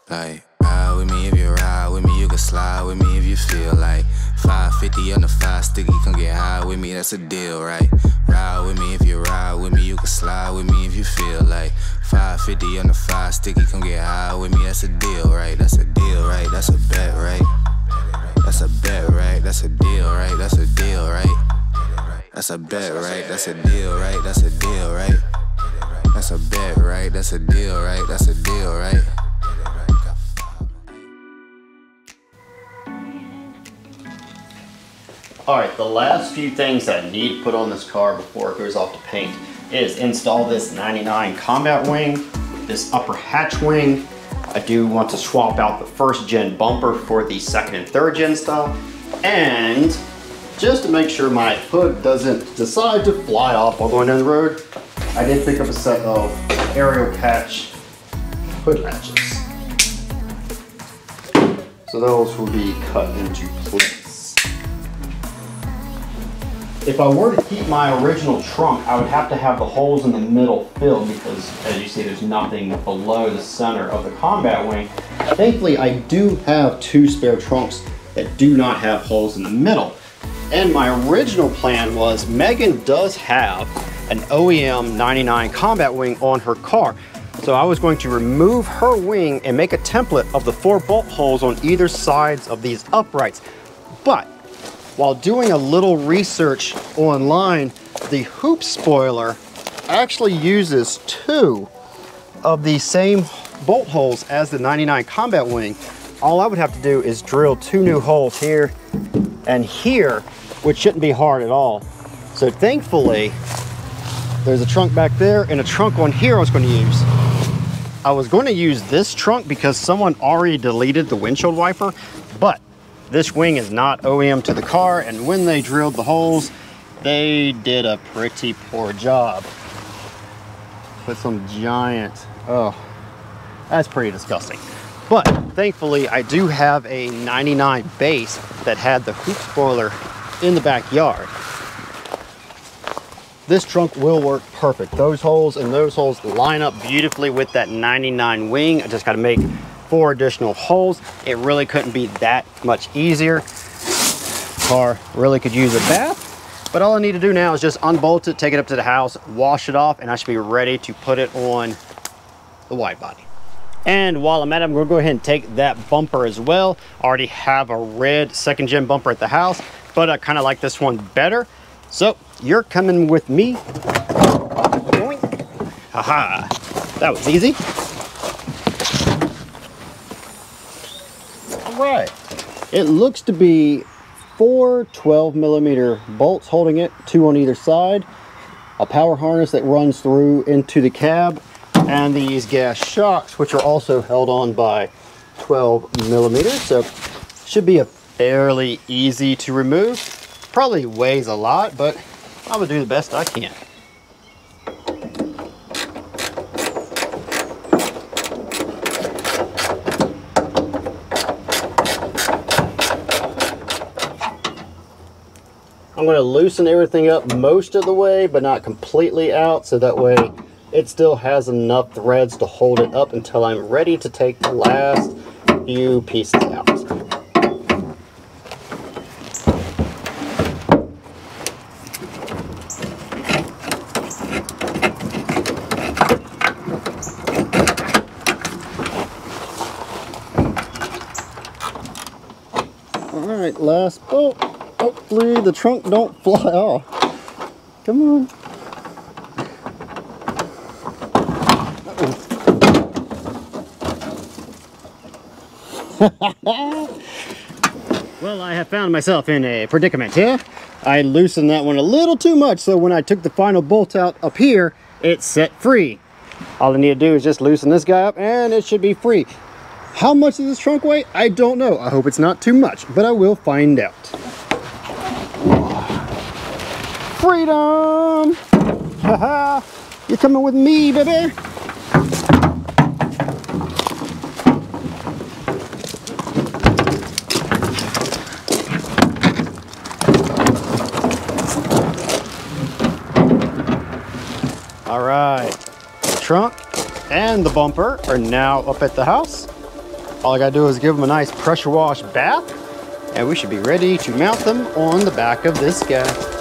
Like, ride with me if you ride with me, you can slide with me if you feel like 550 on the 5 sticky, come get high with me, that's a deal, right? Ride with me if you ride with me, you can slide with me if you feel like 550 on the 5 sticky, come get high with me, that's a deal, right? That's a deal, right? That's a bet, right? That's a bet, right? That's a deal, right? That's a deal, right? That's a bet, right? That's a deal, right? That's a deal, right? That's a bet, right? That's a deal, right? That's a deal, right? Alright, the last few things that I need to put on this car before it goes off to paint is install this 99 combat wing, this upper hatch wing. I do want to swap out the first gen bumper for the second and third gen stuff. And just to make sure my hood doesn't decide to fly off while going down the road, I did pick up a set of AeroCatch hood latches. So those will be cut into place. If I were to keep my original trunk, I would have to have the holes in the middle filled because, as you see, there's nothing below the center of the combat wing. Thankfully, I do have 2 spare trunks that do not have holes in the middle. And my original plan was, Megan does have an OEM 99 combat wing on her car. So I was going to remove her wing and make a template of the 4 bolt holes on either sides of these uprights. But while doing a little research online, the hoop spoiler actually uses 2 of the same bolt holes as the 99 combat wing. All I would have to do is drill 2 new holes here and here, which shouldn't be hard at all. So thankfully, there's a trunk back there and a trunk on here I was going to use. I was going to use this trunk because someone already deleted the windshield wiper, but this wing is not OEM to the car, and when they drilled the holes, they did a pretty poor job. Put some giant, oh, that's pretty disgusting. But thankfully, I do have a 99 base that had the hoop spoiler in the backyard. This trunk will work perfect. Those holes and those holes line up beautifully with that 99 wing. I just got to make 4 additional holes. It really couldn't be that much easier. Car really could use a bath, but all I need to do now is just unbolt it, take it up to the house, wash it off, and I should be ready to put it on the wide body. And while I'm at it, I'm going to go ahead and take that bumper as well. I already have a red 2nd gen bumper at the house, but I kind of like this one better. So you're coming with me. Haha, that was easy. Right, it looks to be 4 12mm bolts holding it, 2 on either side, a power harness that runs through into the cab, and these gas shocks, which are also held on by 12mm. So should be a fairly easy to remove. Probably weighs a lot, but I would do the best I can. I'm going to loosen everything up most of the way, but not completely out, so that way it still has enough threads to hold it up until I'm ready to take the last few pieces out. All right, last bolt. Hopefully the trunk don't fly off. Come on. Well, I have found myself in a predicament here. I loosened that one a little too much, so when I took the final bolt out up here, it's set free. All I need to do is just loosen this guy up and it should be free. How much does this trunk weigh? I don't know. I hope it's not too much, but I will find out. Freedom! Haha! You're coming with me, baby! All right, the trunk and the bumper are now up at the house. All I gotta do is give them a nice pressure wash bath, and we should be ready to mount them on the back of this guy.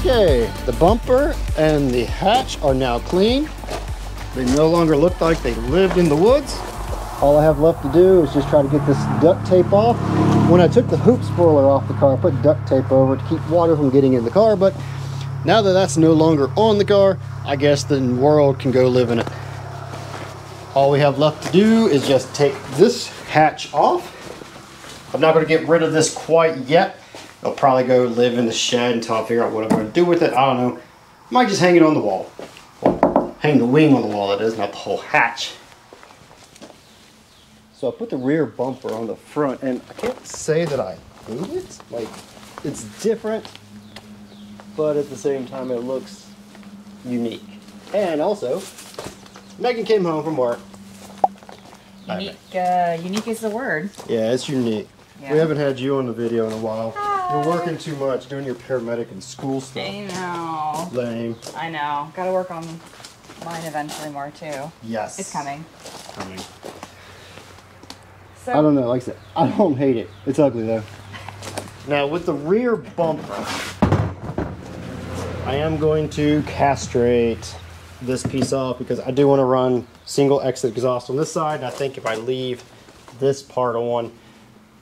Okay, the bumper and the hatch are now clean. They no longer look like they lived in the woods. All I have left to do is just try to get this duct tape off. When I took the hoop spoiler off the car, I put duct tape over it to keep water from getting in the car, but now that that's no longer on the car, I guess the world can go live in it. All we have left to do is just take this hatch off. I'm not going to get rid of this quite yet. I'll probably go live in the shed until I figure out what I'm going to do with it. I don't know. Might just hang it on the wall. Well, hang the wing on the wall, that is, not the whole hatch. So I put the rear bumper on the front, and I can't say that I hate it. Like, it's different, but at the same time it looks unique. And also, Megan came home from work. Unique, unique is the word. Yeah, it's unique. Yeah. We haven't had you on the video in a while. Hi. You're working too much, doing your paramedic and school stuff. I know. Lame. I know. Got to work on mine eventually more too. Yes. It's coming. Coming. So, I don't know, like I said, I don't hate it. It's ugly though. Now with the rear bumper, I am going to castrate this piece off because I do want to run single exit exhaust on this side. And I think if I leave this part on,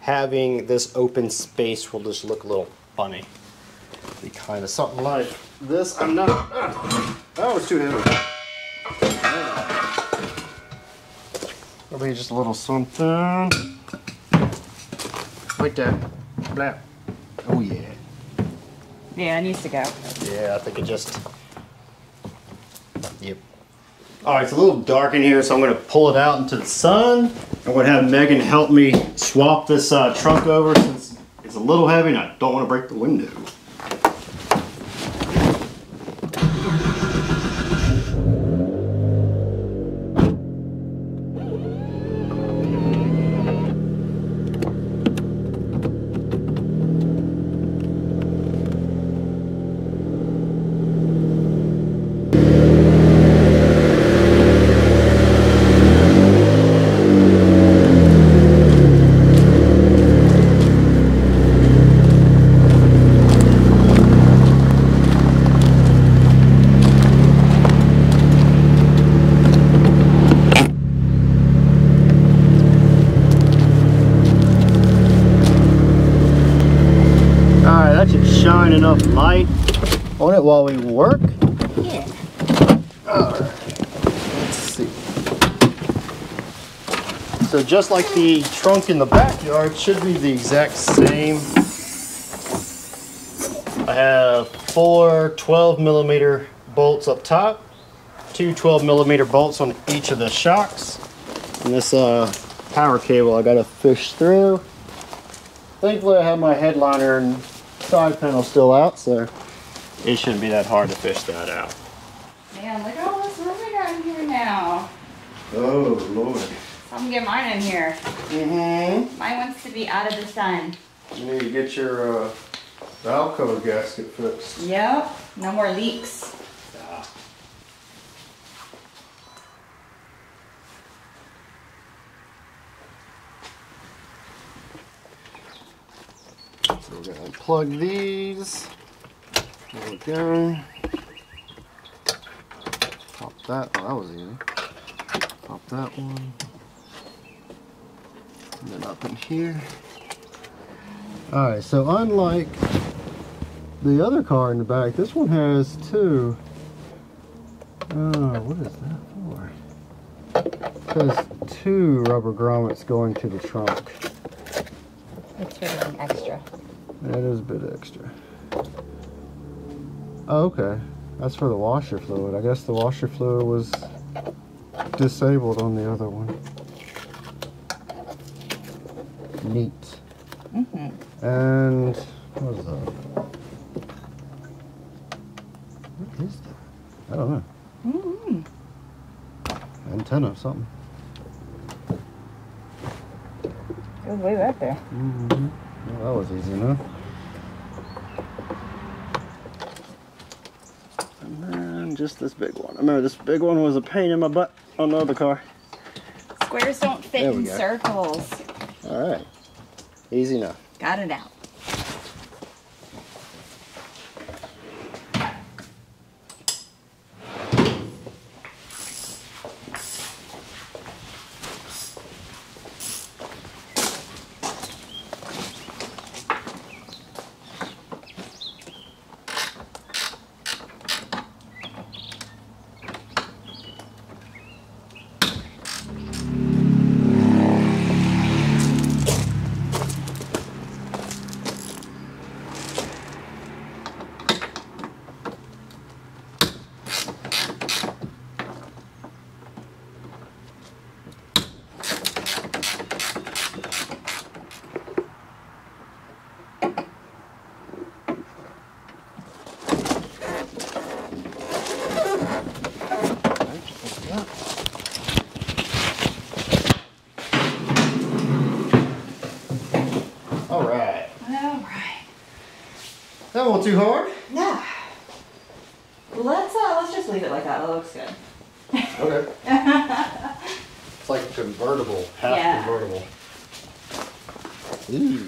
having this open space will just look a little funny. Be kind of something like this. I'm not. Oh, it's too heavy. It'll be just a little something like that. Blah. Oh yeah. Yeah, it needs to go. Yeah, I think it just. Yep. All right, it's a little dark in here, so I'm going to pull it out into the sun. I'm going to have Megan help me swap this trunk over since it's a little heavy and I don't want to break the window. Shine enough light on it while we work. Yeah. Alright, let's see. So just like the trunk in the backyard, should be the exact same. I have 4 12mm bolts up top, 2 12mm bolts on each of the shocks, and this power cable I gotta fish through. Thankfully I have my headliner and side panel still out, so it shouldn't be that hard to fish that out. Man, look at all this room we got in here now. Oh Lord. So I'm gonna get mine in here. Mm-hmm. Mine wants to be out of the sun. You need to get your alcove gasket fixed. Yep. No more leaks. Yeah. So we're gonna unplug these. There we go. Pop that. Oh, that was easy. Pop that one. And then up in here. Alright, so unlike the other car in the back, this one has two. Oh, what is that for? It has two rubber grommets going to the trunk. It's sort of an extra. That is a bit extra. Oh, okay. That's for the washer fluid. I guess the washer fluid was disabled on the other one. Neat. Mm-hmm. And what is that? What is that? I don't know. Mm-hmm. Antenna or something. It was way back there. Mm-hmm. Well, that was easy enough. And then just this big one. I remember this big one was a pain in my butt on the other car. Squares don't fit in circles. All right. Easy enough. Got it out. That wasn't too hard. Yeah. Let's just leave it like that. It looks good. Okay. It's like a convertible, half convertible. Ooh.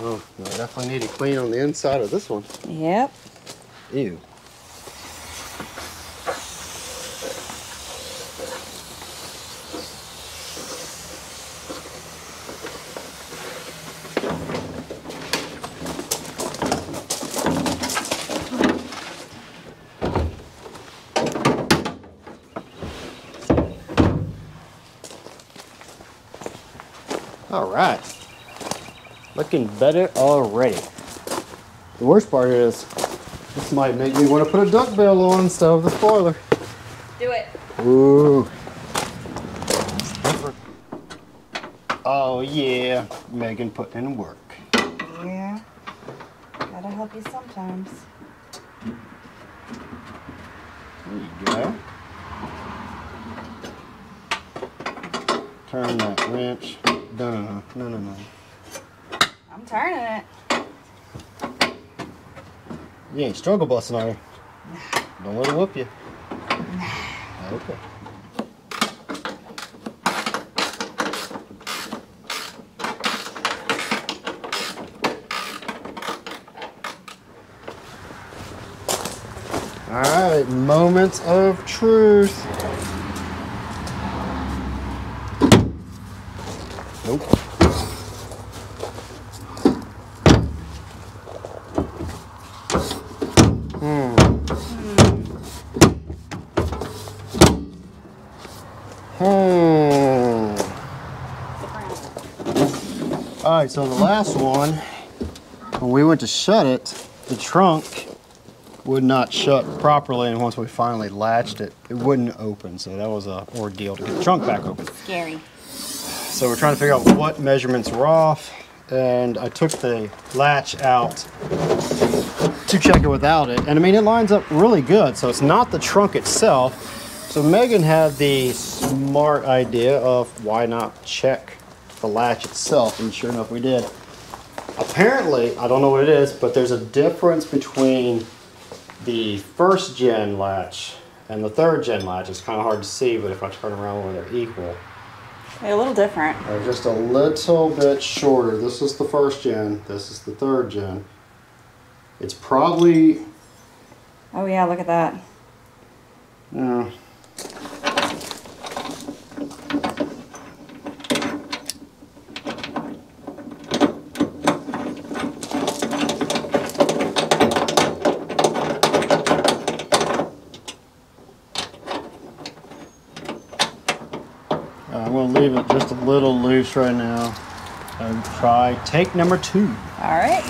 Oh, I definitely need to clean on the inside of this one. Yep. Ew. All right, looking better already. The worst part is, this might make me want to put a duck bill on instead of the spoiler. Do it. Ooh. Oh yeah, Megan putting in work. Yeah, gotta help you sometimes. There you go. Turn that wrench. No. I'm turning it. You ain't struggle busting on her. Don't let her whoop you. Okay. All right, moments of truth. Nope. All right, so the last one, when we went to shut it, the trunk would not shut properly, and once we finally latched it, it wouldn't open. So that was an ordeal to get the trunk back open. Scary. So we're trying to figure out what measurements were off, and I took the latch out to check it without it. And I mean, it lines up really good, so it's not the trunk itself. So Megan had the smart idea of why not check the latch itself, and sure enough we did. Apparently, I don't know what it is, but there's a difference between the first gen latch and the third gen latch. It's kind of hard to see, but if I turn around where they're equal. They're a little different. They're just a little bit shorter. This is the first gen, this is the third gen. It's probably... Oh yeah, look at that. Yeah. It's I'm going to leave it just a little loose right now and try take number 2. All right.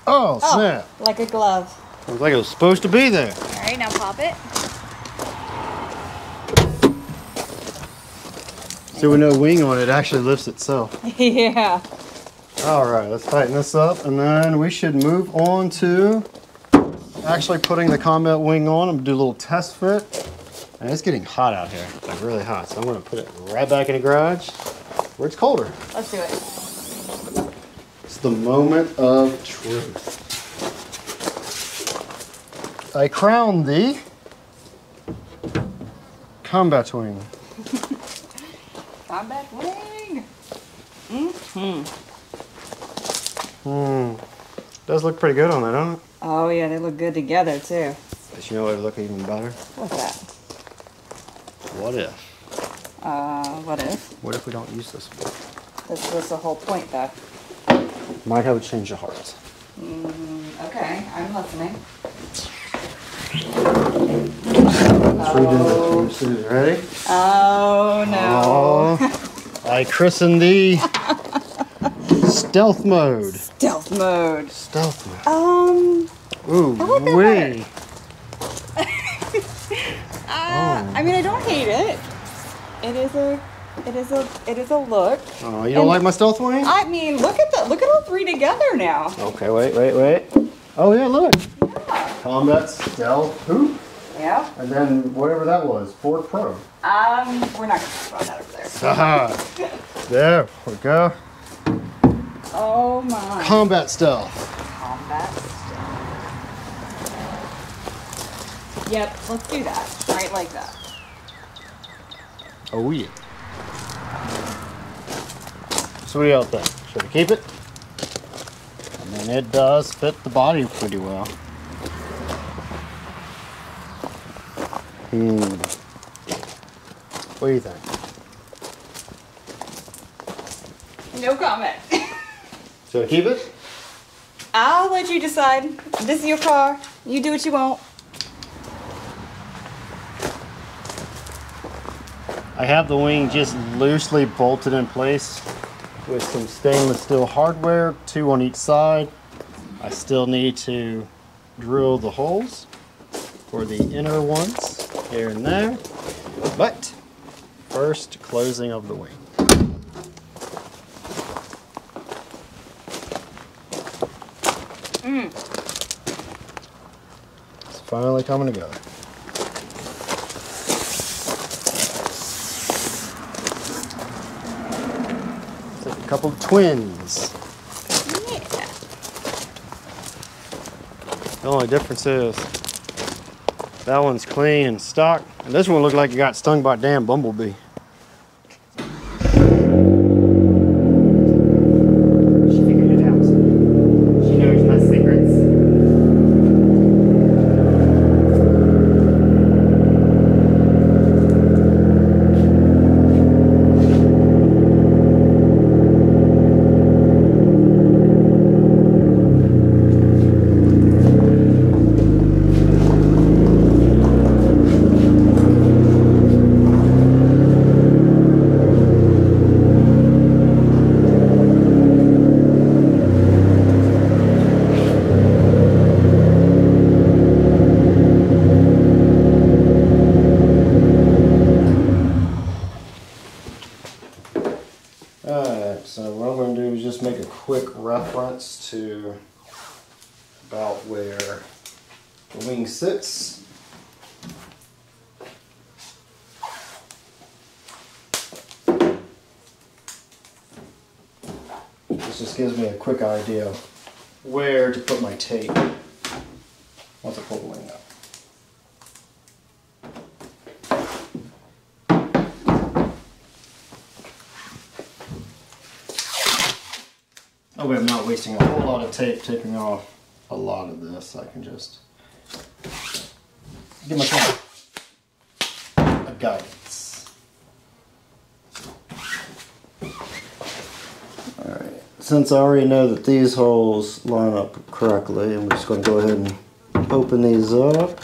Oh, snap. Like a glove. Looks like it was supposed to be there. All right, now pop it. See, with no wing on it, it actually lifts itself. Yeah. All right, let's tighten this up, and then we should move on to actually putting the combat wing on. I'm gonna do a little test fit. And it's getting hot out here, like really hot. So I'm gonna put it right back in the garage where it's colder. Let's do it. It's the moment of truth. I crowned the combat wing. Combat wing. Does look pretty good on that, don't it? Oh yeah, they look good together too. But you know what would look even better? What's that? What if? What if? What if we don't use this one? That's the whole point though. Might have a change of heart. Okay, I'm listening. Let's redo this. Ready? Oh no. Oh, I christened the stealth mode. Stealth mode. Stealth mode. I like that wee. I mean, I don't hate it. It is a look. Oh, you don't like my stealth wing? I mean, look at all 3 together now. Okay, wait. Oh yeah, look. Yeah. Combat stealth hoop. Yeah. And then whatever that was, Ford Pro. We're not gonna talk about that over there. There we go. Oh my. Combat stealth. Combat stuff. Yep, let's do that. Right like that. Oh yeah. So what do y'all think? Should we keep it? I mean, it does fit the body pretty well. What do you think? No comment. Should we keep it? I'll let you decide. This is your car. You do what you want. I have the wing just loosely bolted in place with some stainless steel hardware, 2 on each side. I still need to drill the holes for the inner ones here and there. But first, closing of the wing. It's finally coming together. It's like a couple of twins. Yeah. The only difference is that one's clean and stock, and this one looked like it got stung by a damn bumblebee. She figured it out. She knows my secrets. So what I'm going to do is just make a quick reference to about where the wing sits. This just gives me a quick idea of where to put my tape once I pull the wing up. Oh wait, I'm not wasting a whole lot of tape taping off a lot of this. I can just give myself a guidance. Alright, since I already know that these holes line up correctly, I'm just going to go ahead and open these up.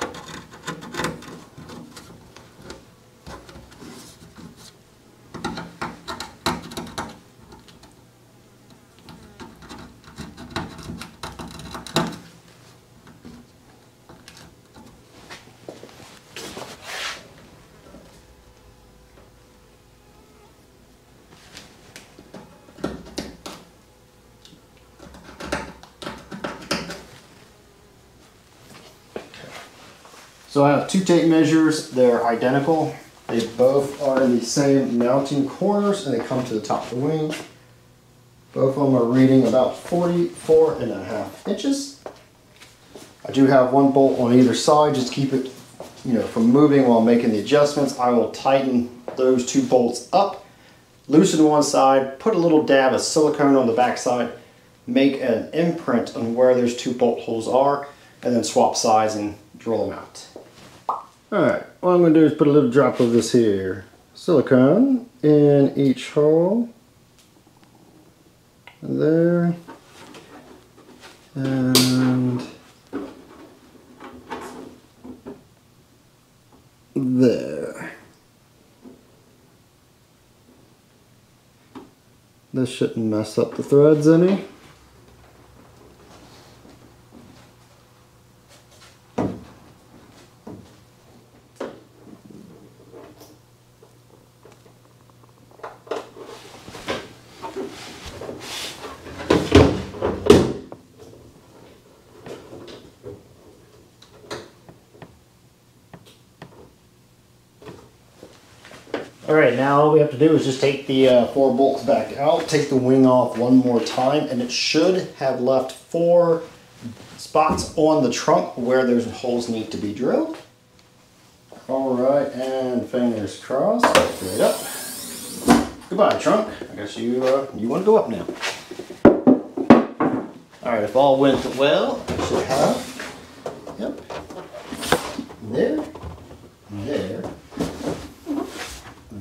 So I have two tape measures. They're identical. They both are in the same mounting corners and they come to the top of the wing. Both of them are reading about 44.5 inches. I do have one bolt on either side, just keep it, from moving while making the adjustments. I will tighten those two bolts up, loosen one side, put a little dab of silicone on the back side, make an imprint on where those two bolt holes are, and then swap sides and drill them out. Alright, what I'm going to do is put a little drop of this here silicone in each hole. There. And there. This shouldn't mess up the threads any. Alright, now all we have to do is just take the 4 bolts back out, take the wing off one more time, and it should have left 4 spots on the trunk where those holes need to be drilled. Alright, and fingers crossed, straight up. Goodbye, trunk. I guess you want to go up now. Alright, if all went well, I should have, yep,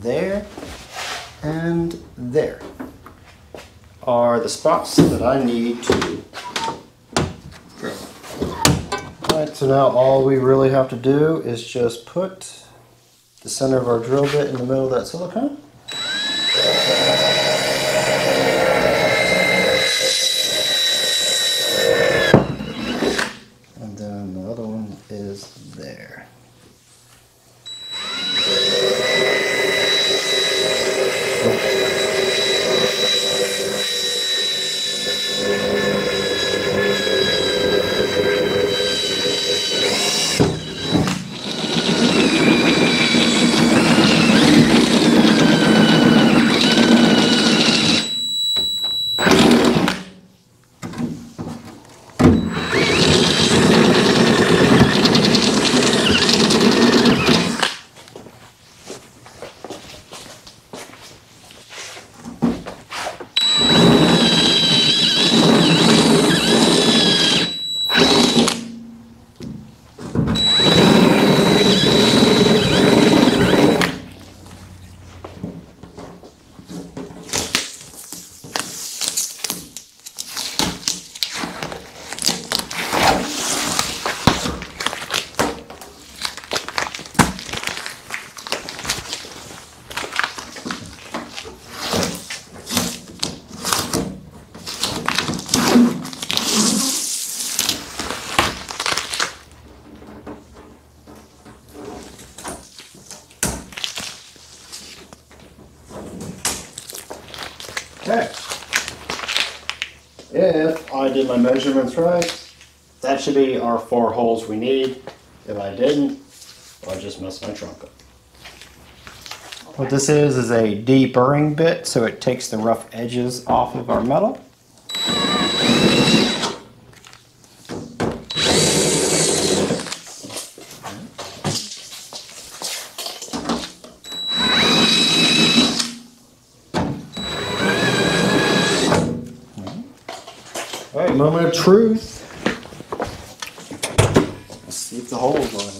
there, and there are the spots that I need to drill. Alright, so now all we really have to do is just put the center of our drill bit in the middle of that silicone. And then the other one is there. Okay, if I did my measurements right, that should be our 4 holes we need. If I didn't, I just messed my trunk up. What this is a deburring bit, so it takes the rough edges off of our metal. Alright, moment of truth. Let's see if the holes line up.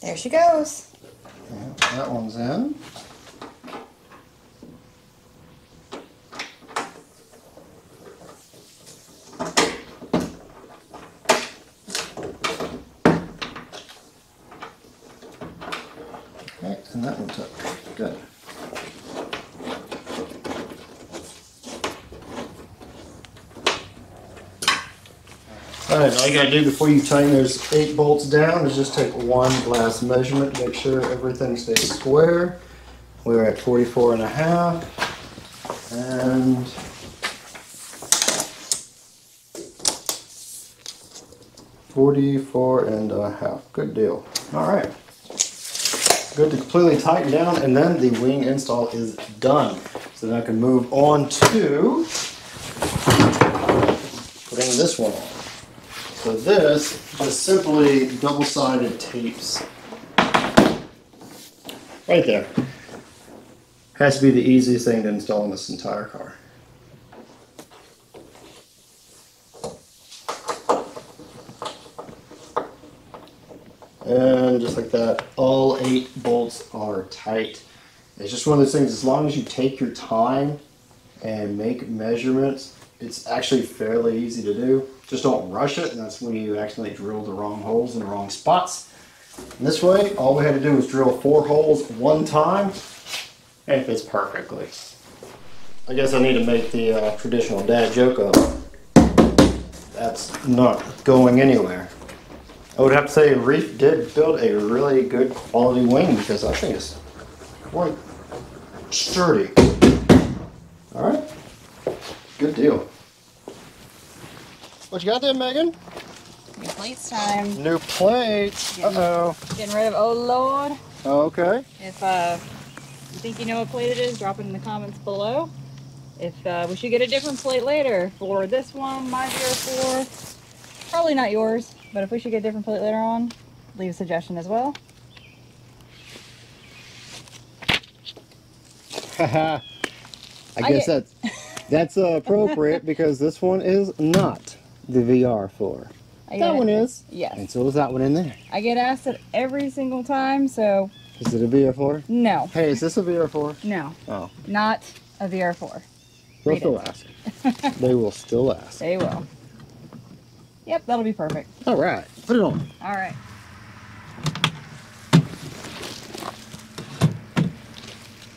There she goes. Yeah, that one's in. Okay, and that one's up. Good. Alright, all you gotta do before you tighten those 8 bolts down is just take one last measurement to make sure everything stays square. We're at 44.5 and 44.5. Good deal. Alright. Good to completely tighten down, and then the wing install is done. So then I can move on to putting this one on. So this just simply double-sided tapes right there. Has to be the easiest thing to install in this entire car. And just like that, all 8 bolts are tight. It's just one of those things, as long as you take your time and make measurements, it's actually fairly easy to do. Just don't rush it, and that's when you accidentally drill the wrong holes in the wrong spots. And this way, all we had to do was drill 4 holes one time, and it fits perfectly. I guess I need to make the traditional dad joke of that's not going anywhere. I would have to say Reef did build a really good quality wing, because I think it's quite sturdy. Alright, good deal. What you got there, Megan? New plates time. New plates. Uh-oh. Getting rid of, oh Lord. Okay. If you think you know what plate it is, drop it in the comments below. If we should get a different plate later for this one, my VR4, probably not yours, but if we should get a different plate later on, leave a suggestion as well. Haha. I guess that's appropriate because this one is not the VR4. That one is. Yes. And so is that one in there. I get asked it every single time, so. Is it a VR4? No. Hey, is this a VR4? No. Oh. Not a VR4. They'll still ask. They will still ask. They will. Yep, that'll be perfect. All right. Put it on. All right.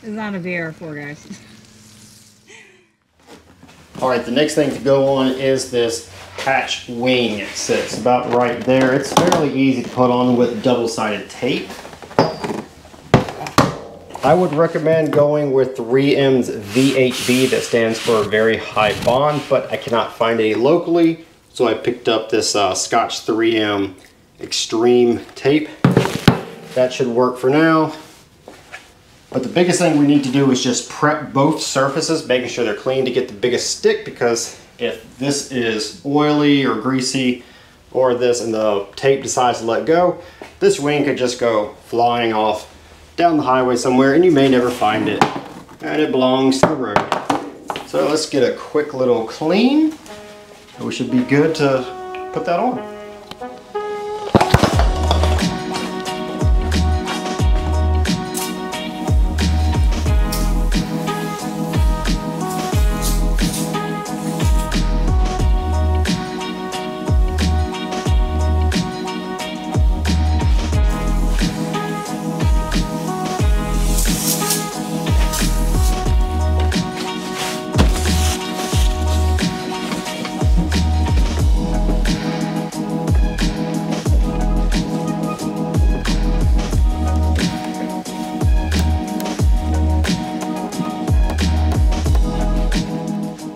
It's not a VR4, guys. All right, the next thing to go on is this hatch wing. It sits about right there. It's fairly easy to put on with double-sided tape. I would recommend going with 3M's VHB, that stands for Very High Bond, but I cannot find any locally, so I picked up this Scotch 3M Extreme tape. That should work for now. But the biggest thing we need to do is just prep both surfaces, making sure they're clean to get the biggest stick, because if this is oily or greasy, or this and the tape decides to let go, this wing could just go flying off down the highway somewhere and you may never find it. And it belongs to the road. So let's get a quick little clean. We should be good to put that on.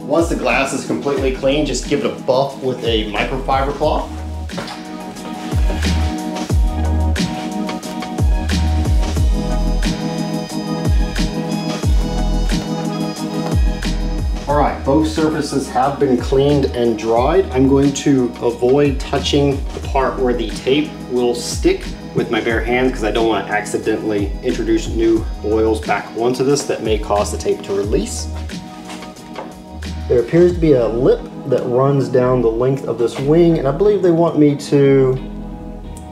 Once the glass is completely clean, just give it a buff with a microfiber cloth. Alright, both surfaces have been cleaned and dried. I'm going to avoid touching the part where the tape will stick with my bare hands because I don't want to accidentally introduce new oils back onto this that may cause the tape to release. There appears to be a lip that runs down the length of this wing, and I believe they want me to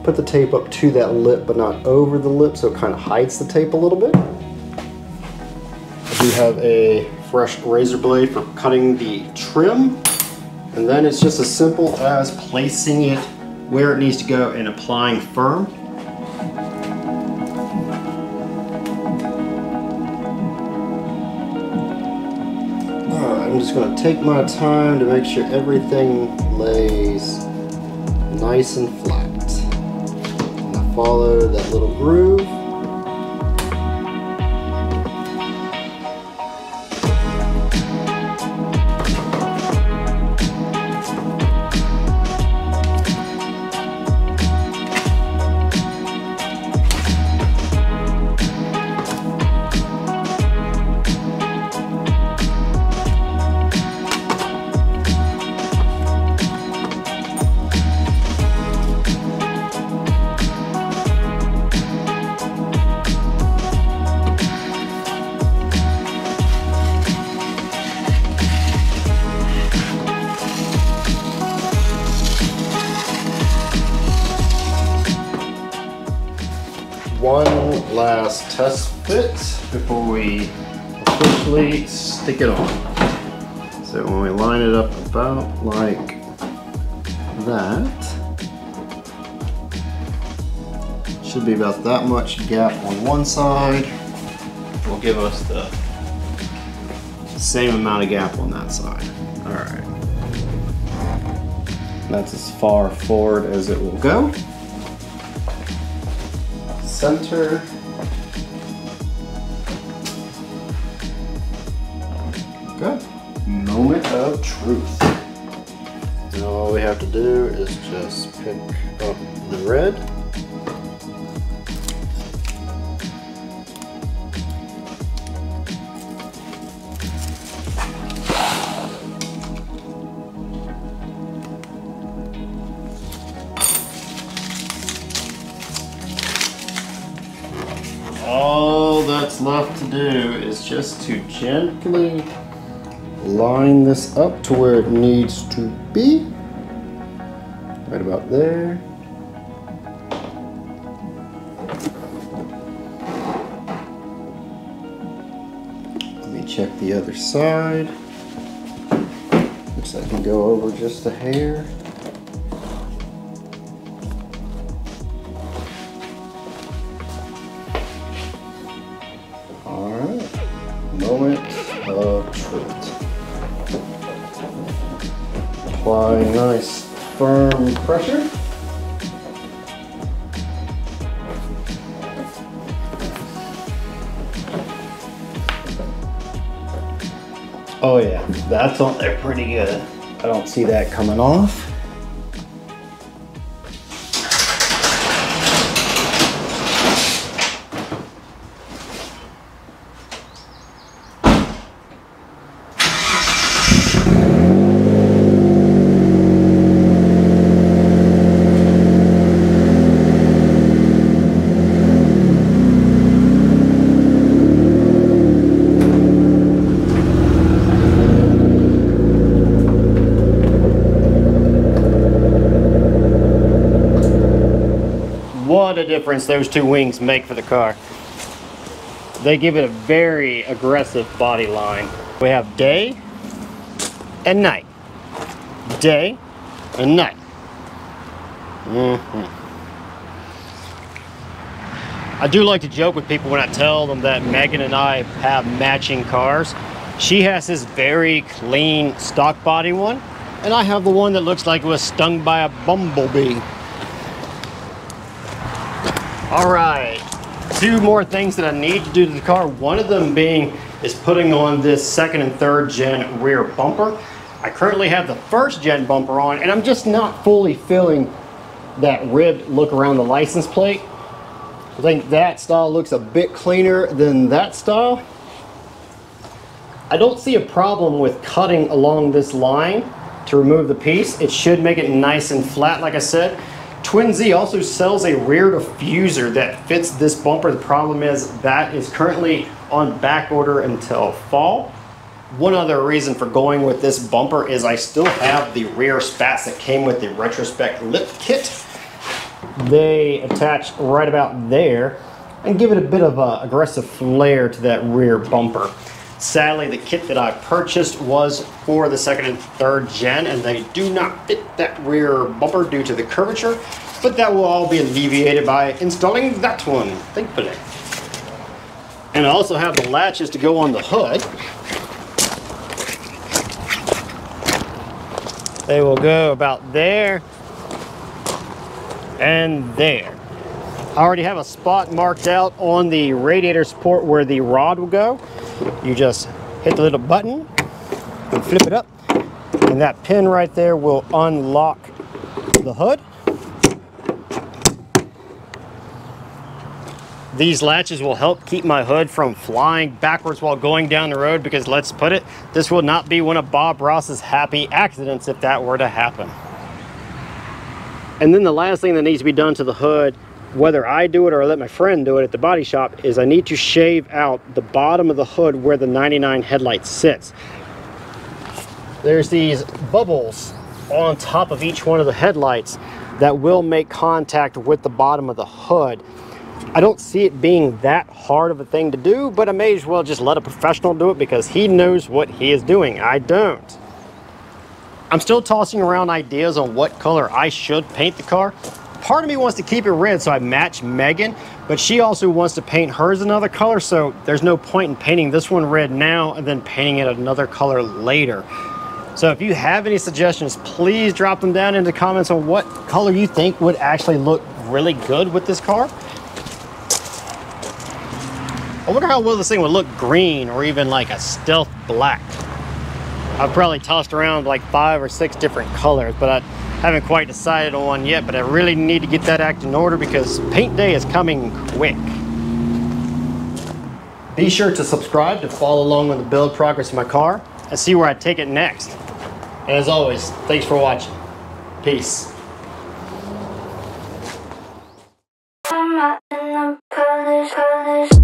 put the tape up to that lip but not over the lip, so it kind of hides the tape a little bit. I do have a fresh razor blade for cutting the trim, and then it's just as simple as placing it where it needs to go and applying firm. I'm just going to take my time to make sure everything lays nice and flat. And I follow that little groove. One last test fit before we officially stick it on. So when we line it up about like that, should be about that much gap on one side. Will give us the same amount of gap on that side. All right. That's as far forward as it will go. Center. Good. Moment of truth. Now all we have to do is just pick up the red. All that's left to do is just to gently line this up to where it needs to be. Right about there. Let me check the other side. Looks like I can go over just a hair. Moment of truth. Apply nice firm pressure. Oh yeah, that's on there pretty good. I don't see that coming off. What a difference those two wings make for the car. They give it a very aggressive body line. We have day and night. Day and night. I do like to joke with people when I tell them that Megan and I have matching cars. She has this very clean stock body one, and I have the one that looks like it was stung by a bumblebee. All right, two more things that I need to do to the car. One of them being is putting on this second and third gen rear bumper. I currently have the first gen bumper on, and I'm just not fully feeling that ribbed look around the license plate. I think that style looks a bit cleaner than that style. I don't see a problem with cutting along this line to remove the piece. It should make it nice and flat, like I said. Twin Z also sells a rear diffuser that fits this bumper. The problem is that is currently on back order until fall. One other reason for going with this bumper is I still have the rear spats that came with the retrospect lip kit. They attach right about there and give it a bit of an aggressive flair to that rear bumper. Sadly, the kit that I purchased was for the 2nd and 3rd gen, and they do not fit that rear bumper due to the curvature, but that will all be alleviated by installing that one, thankfully. And I also have the latches to go on the hood. They will go about there and there. I already have a spot marked out on the radiator support where the rod will go. You just hit the little button and flip it up, and that pin right there will unlock the hood. These latches will help keep my hood from flying backwards while going down the road, because let's put it, this will not be one of Bob Ross's happy accidents if that were to happen. And then the last thing that needs to be done to the hood, whether I do it or let my friend do it at the body shop, is I need to shave out the bottom of the hood where the 99 headlight sits. There's these bubbles on top of each one of the headlights that will make contact with the bottom of the hood. I don't see it being that hard of a thing to do, but I may as well just let a professional do it because he knows what he is doing. I don't. I'm still tossing around ideas on what color I should paint the car. Part of me wants to keep it red so I match Megan, but she also wants to paint hers another color, so there's no point in painting this one red now and then painting it another color later. So if you have any suggestions, please drop them down in the comments on what color you think would actually look really good with this car. I wonder how well this thing would look green or even like a stealth black. I've probably tossed around like 5 or 6 different colors, but I haven't quite decided on one yet, but I really need to get that act in order because paint day is coming quick. Be sure to subscribe to follow along with the build progress of my car and see where I take it next. And as always, thanks for watching. Peace. I'm not in the palace.